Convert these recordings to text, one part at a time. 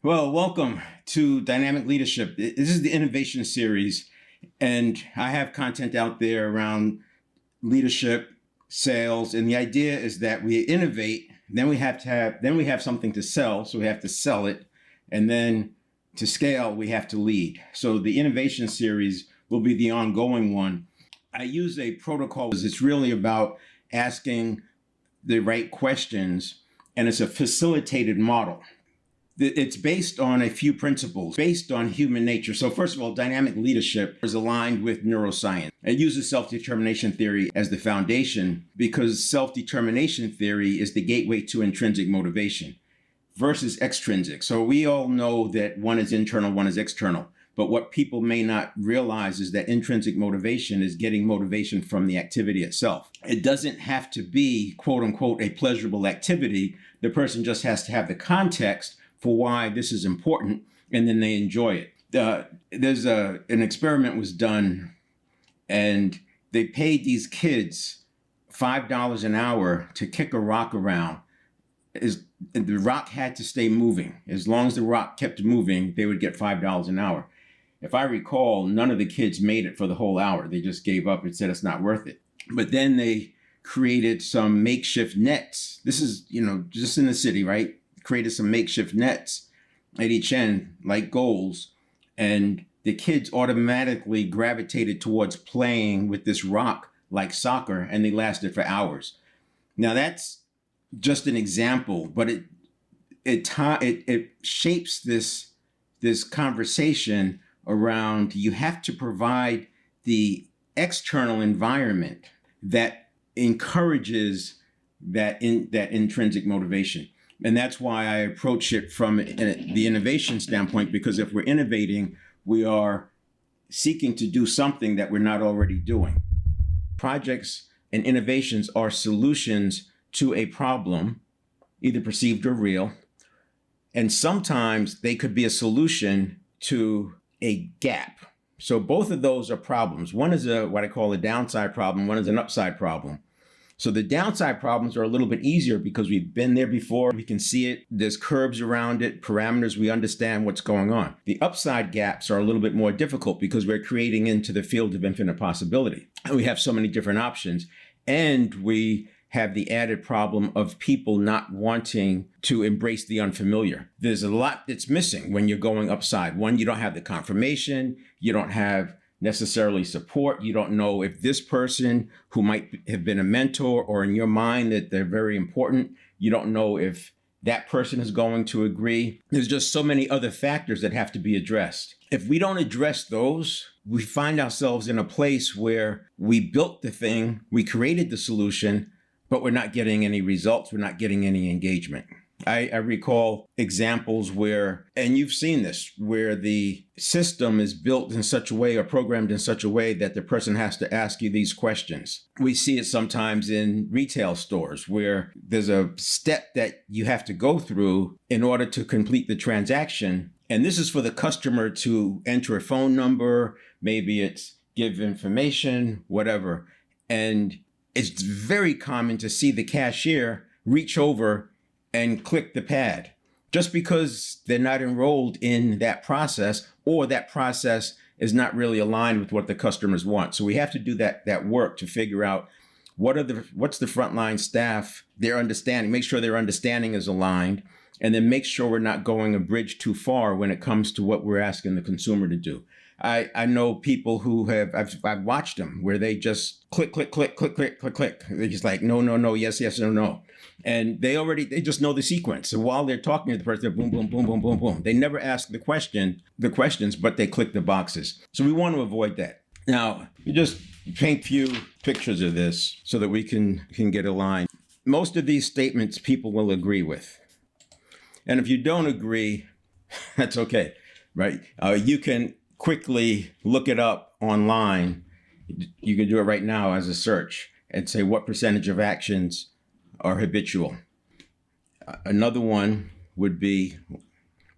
Well, welcome to Dynamic Leadership. This is the innovation series, and I have content out there around leadership, sales, and the idea is that we innovate, then we have something to sell, so we have to sell it, and then to scale, we have to lead. So the innovation series will be the ongoing one. I use a protocol. It's really about asking the right questions, and it's a facilitated model. It's based on a few principles, based on human nature. So first of all, dynamic leadership is aligned with neuroscience. It uses self-determination theory as the foundation because self-determination theory is the gateway to intrinsic motivation versus extrinsic. So we all know that one is internal, one is external. But what people may not realize is that intrinsic motivation is getting motivation from the activity itself. It doesn't have to be, quote unquote, a pleasurable activity. The person just has to have the context for why this is important, and then they enjoy it. An experiment was done, and they paid these kids $5 an hour to kick a rock around. The rock had to stay moving. As long as the rock kept moving, they would get $5 an hour. If I recall, none of the kids made it for the whole hour. They just gave up and said it's not worth it. But then they created some makeshift nets. This is, just in the city, right? Created some makeshift nets at each end, like goals, and the kids automatically gravitated towards playing with this rock like soccer, and they lasted for hours. Now that's just an example, but it shapes this conversation around you have to provide the external environment that encourages that intrinsic motivation. And that's why I approach it from the innovation standpoint, because if we're innovating, we are seeking to do something that we're not already doing. Projects and innovations are solutions to a problem, either perceived or real. And sometimes they could be a solution to a gap. So both of those are problems. One is what I call a downside problem. One is an upside problem. So the downside problems are a little bit easier because we've been there before. We can see it. There's curbs around it, parameters. We understand what's going on. The upside gaps are a little bit more difficult because we're creating into the field of infinite possibility. And we have so many different options. And we have the added problem of people not wanting to embrace the unfamiliar. There's a lot that's missing when you're going upside. One, you don't have the confirmation. You don't have necessarily support. You don't know if this person who might have been a mentor or in your mind that they're very important, you don't know if that person is going to agree. There's just so many other factors that have to be addressed. If we don't address those, we find ourselves in a place where we built the thing, we created the solution, but we're not getting any results. We're not getting any engagement. I recall examples where, and you've seen this, where the system is built in such a way or programmed in such a way that the person has to ask you these questions. We see it sometimes in retail stores where there's a step that you have to go through in order to complete the transaction. And this is for the customer to enter a phone number, maybe it's give information, whatever. And it's very common to see the cashier reach over and click the pad just because they're not enrolled in that process, or that process is not really aligned with what the customers want. So we have to do that work to figure out what's the frontline staff, their understanding, make sure their understanding is aligned, and then make sure we're not going a bridge too far when it comes to what we're asking the consumer to do. I know people who I've watched them where they just click. They're just like, no, yes, no. And they just know the sequence. So while they're talking to the person, they're boom, boom, boom, boom, boom, boom. They never ask the questions, but they click the boxes. So we want to avoid that. Now, you just paint few pictures of this so that we can get aligned. Most of these statements people will agree with. And if you don't agree, that's okay, right? You can quickly look it up online. You can do it right now as a search and say what percentage of actions are habitual. Another one would be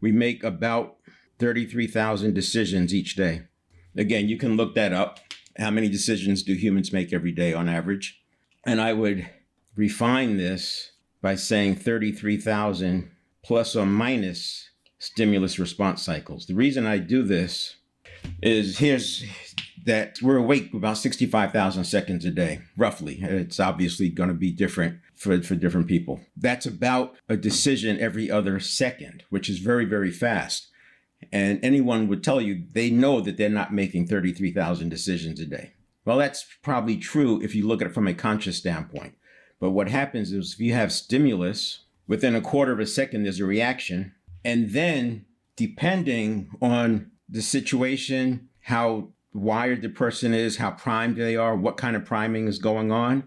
we make about 33,000 decisions each day. Again, you can look that up. How many decisions do humans make every day on average? And I would refine this by saying 33,000 plus or minus stimulus response cycles. The reason I do this is here's that we're awake about 65,000 seconds a day, roughly. It's obviously going to be different for different people. That's about a decision every other second, which is very, very fast. And anyone would tell you they know that they're not making 33,000 decisions a day. Well, that's probably true if you look at it from a conscious standpoint. But what happens is if you have stimulus, within a quarter of a second, there's a reaction. And then depending on the situation, how wired the person is, how primed they are, what kind of priming is going on,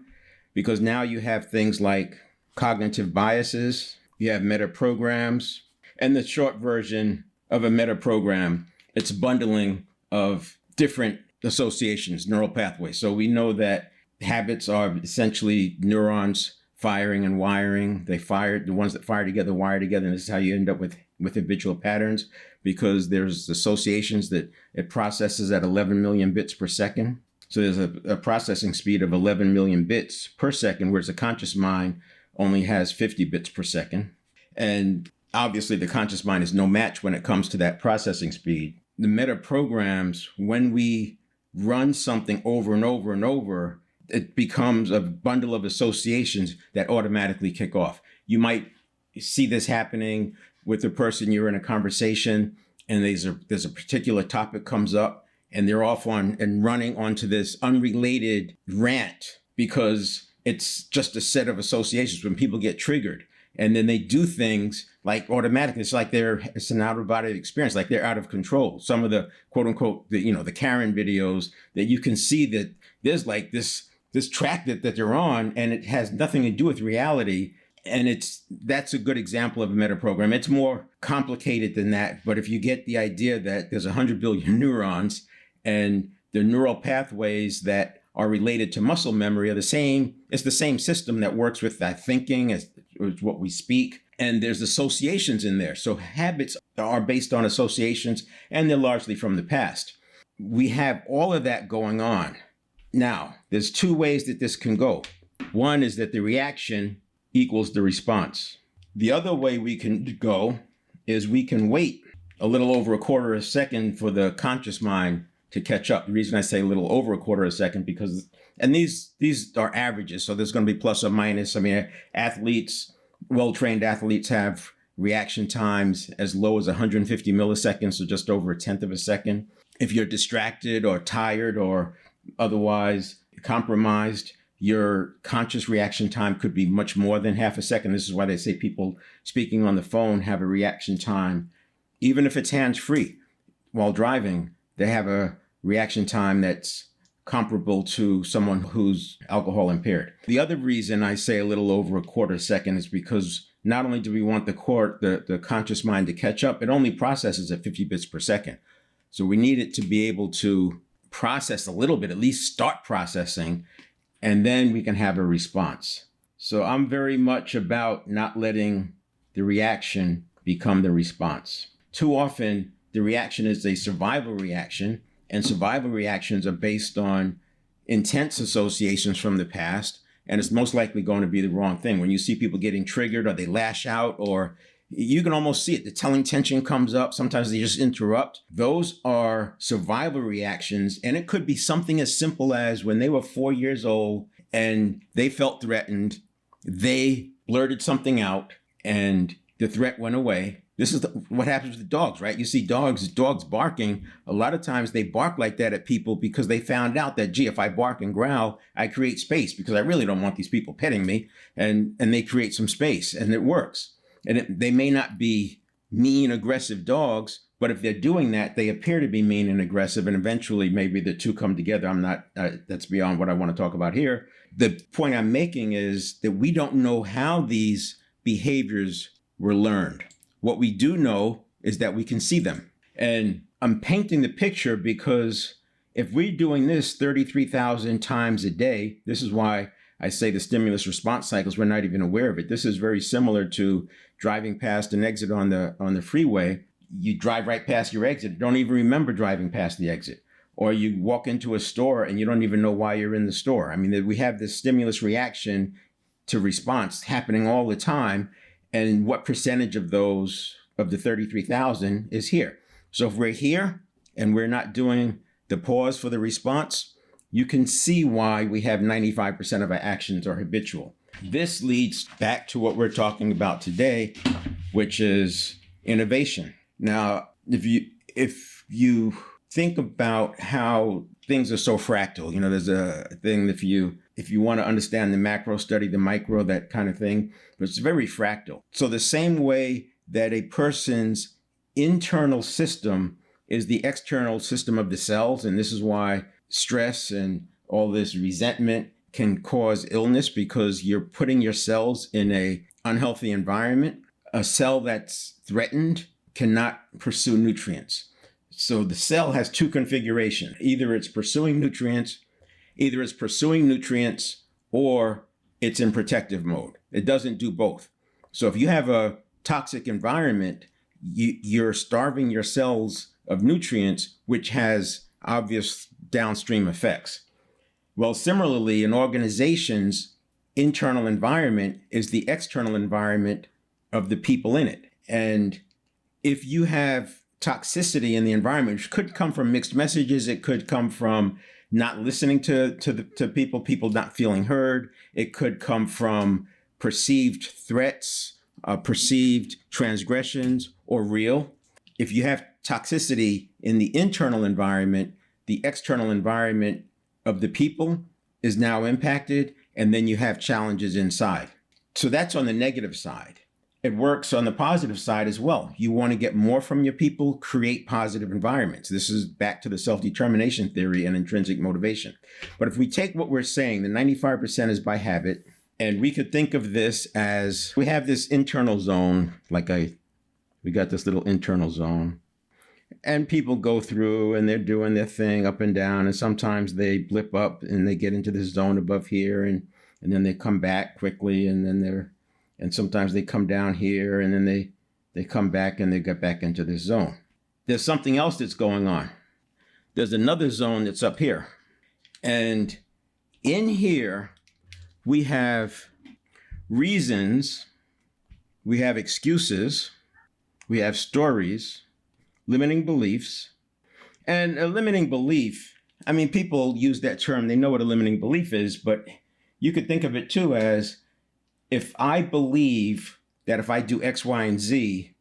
because now you have things like cognitive biases, you have meta programs, and the short version of a meta program, it's bundling of different associations, neural pathways. So we know that habits are essentially neurons firing and wiring. They fire, the ones that fire together, wire together, and this is how you end up with habitual patterns, because there's associations that it processes at 11 million bits per second. So there's a processing speed of 11 million bits per second, whereas the conscious mind only has 50 bits per second. And obviously the conscious mind is no match when it comes to that processing speed. The meta programs, when we run something over and over and over, it becomes a bundle of associations that automatically kick off. You might see this happening with a person you're in a conversation, and there's a particular topic comes up, and they're off on and running onto this unrelated rant because it's just a set of associations when people get triggered. And then they do things like automatically. It's like it's an out of body experience, like they're out of control. Some of the quote unquote, the Karen videos that you can see that there's like this track that they're on, and it has nothing to do with reality. And that's a good example of a meta program. It's more complicated than that. But if you get the idea that there's 100 billion neurons and the neural pathways that are related to muscle memory are the same, it's the same system that works with that thinking as what we speak. And there's associations in there. So habits are based on associations, and they're largely from the past. We have all of that going on. Now, there's two ways that this can go. One is that the reaction equals the response. The other way we can go is we can wait a little over a quarter of a second for the conscious mind to catch up. The reason I say a little over a quarter of a second, because, and these are averages, so there's going to be plus or minus. I mean, athletes, well-trained athletes have reaction times as low as 150 milliseconds, so just over a tenth of a second. If you're distracted or tired or otherwise compromised, your conscious reaction time could be much more than half a second. This is why they say people speaking on the phone have a reaction time, even if it's hands-free while driving, they have a reaction time that's comparable to someone who's alcohol impaired. The other reason I say a little over a quarter second is because not only do we want the conscious mind to catch up, it only processes at 50 bits per second. So we need it to be able to process a little bit, at least start processing, and then we can have a response. So I'm very much about not letting the reaction become the response. Too often, the reaction is a survival reaction, and survival reactions are based on intense associations from the past, and it's most likely going to be the wrong thing. When you see people getting triggered or they lash out, or you can almost see it, the telling tension comes up, sometimes they just interrupt. Those are survival reactions, and it could be something as simple as when they were 4 years old and they felt threatened, they blurted something out and the threat went away. This is what happens with dogs, right? You see dogs barking. A lot of times they bark like that at people because they found out that, gee, if I bark and growl, I create space because I really don't want these people petting me. And they create some space, and it works. And they may not be mean, aggressive dogs, but if they're doing that, they appear to be mean and aggressive. And eventually maybe the two come together. That's beyond what I want to talk about here. The point I'm making is that we don't know how these behaviors were learned. What we do know is that we can see them. And I'm painting the picture because if we're doing this 33,000 times a day, this is why I say the stimulus response cycles, we're not even aware of it. This is very similar to driving past an exit on the freeway. You drive right past your exit, don't even remember driving past the exit. Or you walk into a store and you don't even know why you're in the store. I mean, we have this stimulus reaction to response happening all the time. And what percentage of those of the 33,000 is here. So if we're here and we're not doing the pause for the response, you can see why we have 95% of our actions are habitual. This leads back to what we're talking about today, which is innovation. Now, if you think about how things are so fractal, there's a thing, if you want to understand the macro, study the micro, that kind of thing, but it's very fractal. So the same way that a person's internal system is the external system of the cells, and this is why stress and all this resentment can cause illness, because you're putting your cells in a unhealthy environment. A cell that's threatened cannot pursue nutrients. So the cell has two configurations. Either it's pursuing nutrients, or it's in protective mode. It doesn't do both. So if you have a toxic environment, you're starving your cells of nutrients, which has obvious downstream effects. Well, similarly, an organization's internal environment is the external environment of the people in it. And if you have toxicity in the environment, which could come from mixed messages, it could come from not listening to people not feeling heard, it could come from perceived threats, perceived transgressions, or real. If you have toxicity in the internal environment, the external environment of the people is now impacted, and then you have challenges inside. So that's on the negative side. It works on the positive side as well. You want to get more from your people, create positive environments. This is back to the self-determination theory and intrinsic motivation. But if we take what we're saying, the 95% is by habit, and we could think of this as, we have this internal zone, we got this little internal zone, and people go through and they're doing their thing up and down, and sometimes they blip up and they get into this zone above here, and then they come back quickly, and sometimes they come down here, and then they come back and they get back into this zone. There's something else that's going on. There's another zone that's up here. And in here, we have reasons, we have excuses, we have stories, limiting beliefs. And a limiting belief, people use that term, they know what a limiting belief is, but you could think of it too as, if I believe that if I do X, Y, and Z,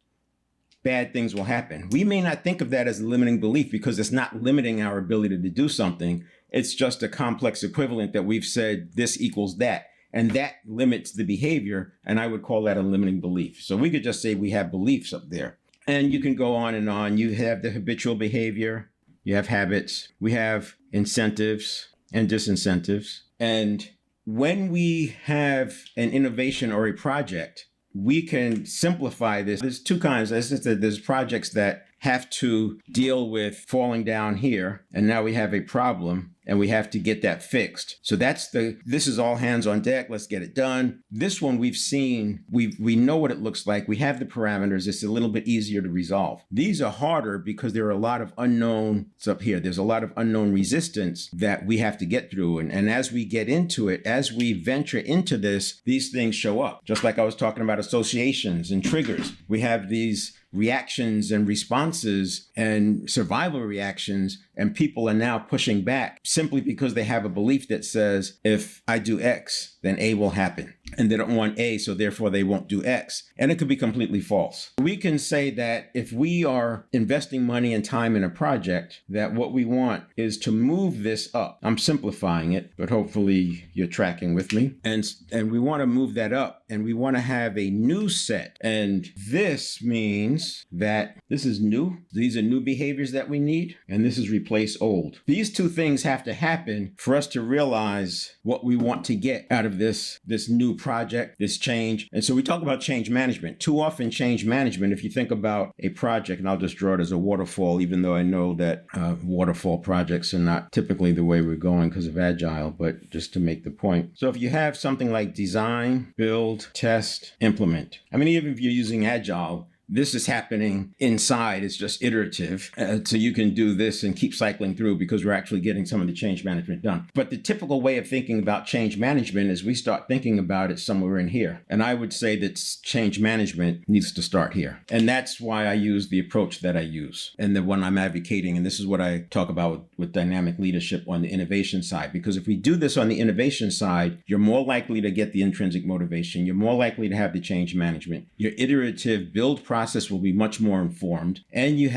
bad things will happen. We may not think of that as a limiting belief because it's not limiting our ability to do something. It's just a complex equivalent that we've said this equals that. And that limits the behavior, and I would call that a limiting belief. So we could just say we have beliefs up there. And you can go on and on. You have the habitual behavior, you have habits, we have incentives and disincentives. And when we have an innovation or a project, we can simplify this. There's two kinds. There's projects that have to deal with falling down here, and now we have a problem and we have to get that fixed. So this is all hands on deck. Let's get it done. This one we've seen, we know what it looks like. We have the parameters. It's a little bit easier to resolve. These are harder because there are a lot of unknown, it's up here. There's a lot of unknown resistance that we have to get through. And as we get into it, as we venture into this, these things show up. Just like I was talking about associations and triggers. We have these reactions and responses and survival reactions, and people are now pushing back simply because they have a belief that says, if I do X, then A will happen. And they don't want A, so therefore they won't do X. And it could be completely false. We can say that if we are investing money and time in a project, that what we want is to move this up. I'm simplifying it, but hopefully you're tracking with me. And we want to move that up, and we want to have a new set. And this means that this is new. These are new behaviors that we need, and this is replace old. These two things have to happen for us to realize what we want to get out of this new project, this change. And so we talk about change management. Too often change management, if you think about a project, and I'll just draw it as a waterfall, even though I know that waterfall projects are not typically the way we're going because of Agile, but just to make the point. So if you have something like design, build, test, implement. Even if you're using Agile, This is happening inside. It's just iterative. So you can do this and keep cycling through because we're actually getting some of the change management done. But the typical way of thinking about change management is we start thinking about it somewhere in here. And I would say that change management needs to start here. And that's why I use the approach that I use and the one I'm advocating. And this is what I talk about with dynamic leadership on the innovation side. Because if we do this on the innovation side, you're more likely to get the intrinsic motivation. You're more likely to have the change management. Your iterative build process will be much more informed, and you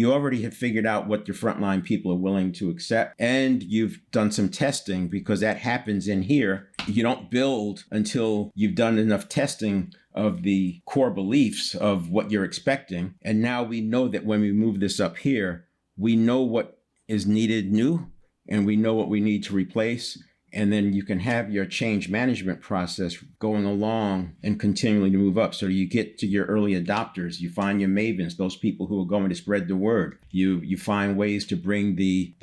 already have figured out what your frontline people are willing to accept, and you've done some testing because that happens in here. You don't build until you've done enough testing of the core beliefs of what you're expecting. And now we know that when we move this up here, we know what is needed new, and we know what we need to replace. And then you can have your change management process going along and continually to move up. So you get to your early adopters, you find your mavens, those people who are going to spread the word. You find ways to bring the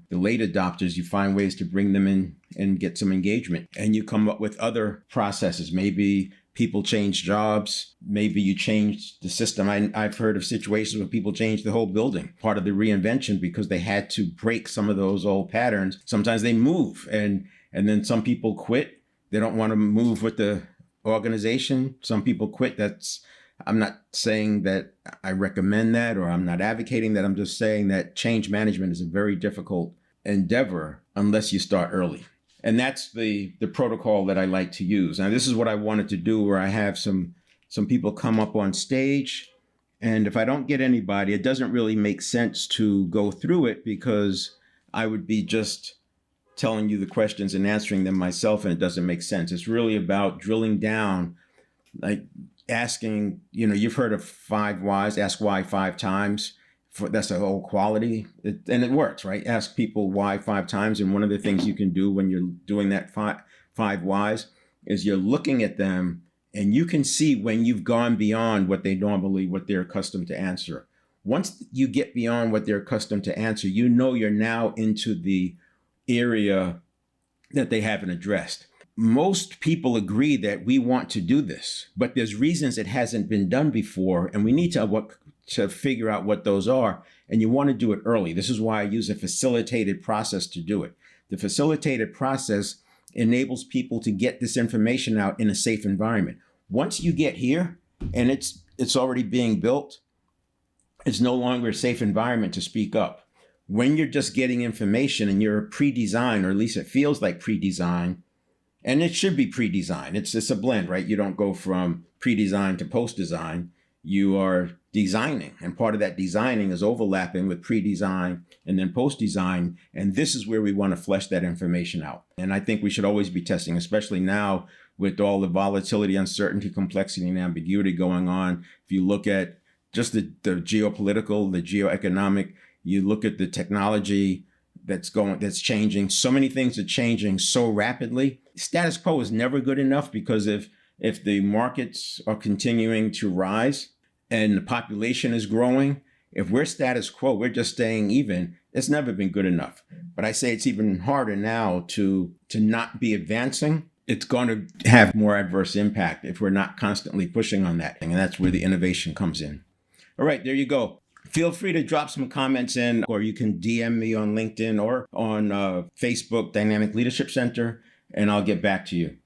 late adopters, you find ways to bring them in and get some engagement. And you come up with other processes. Maybe people change jobs. Maybe you change the system. I've heard of situations where people change the whole building, part of the reinvention, because they had to break some of those old patterns. Sometimes they move and then some people quit. They don't want to move with the organization. Some people quit. I'm not saying that I recommend that or I'm not advocating that. I'm just saying that change management is a very difficult endeavor unless you start early. And that's the protocol that I like to use. Now, this is what I wanted to do, where I have some people come up on stage. And if I don't get anybody, it doesn't really make sense to go through it because I would be just telling you the questions and answering them myself, and it doesn't make sense. It's really about drilling down, like asking, you've heard of 5 whys, ask why 5 times. That's a whole quality, and it works, right? Ask people why 5 times, and one of the things you can do when you're doing that five whys is you're looking at them, and you can see when you've gone beyond what they're accustomed to answer. Once you get beyond what they're accustomed to answer, you're now into the area that they haven't addressed. Most people agree that we want to do this, but there's reasons it hasn't been done before, and we need to figure out what those are, and you want to do it early. This is why I use a facilitated process to do it. The facilitated process enables people to get this information out in a safe environment. Once you get here and it's already being built, it's no longer a safe environment to speak up. When you're just getting information and you're pre-designed, or at least it feels like pre-design, and it should be pre-designed. It's a blend, right? You don't go from pre-design to post-design. You are designing, and part of that designing is overlapping with pre-design and then post-design. And this is where we want to flesh that information out. And I think we should always be testing, especially now with all the volatility, uncertainty, complexity, and ambiguity going on. If you look at just the geopolitical, the geoeconomic, you look at the technology that's changing. So many things are changing so rapidly. Status quo is never good enough, because if the markets are continuing to rise and the population is growing, if we're status quo, we're just staying even, it's never been good enough. But I say it's even harder now to not be advancing. It's going to have more adverse impact if we're not constantly pushing on that thing. And that's where the innovation comes in. All right, there you go. Feel free to drop some comments in, or you can DM me on LinkedIn or on Facebook, Dynamic Leadership Center, and I'll get back to you.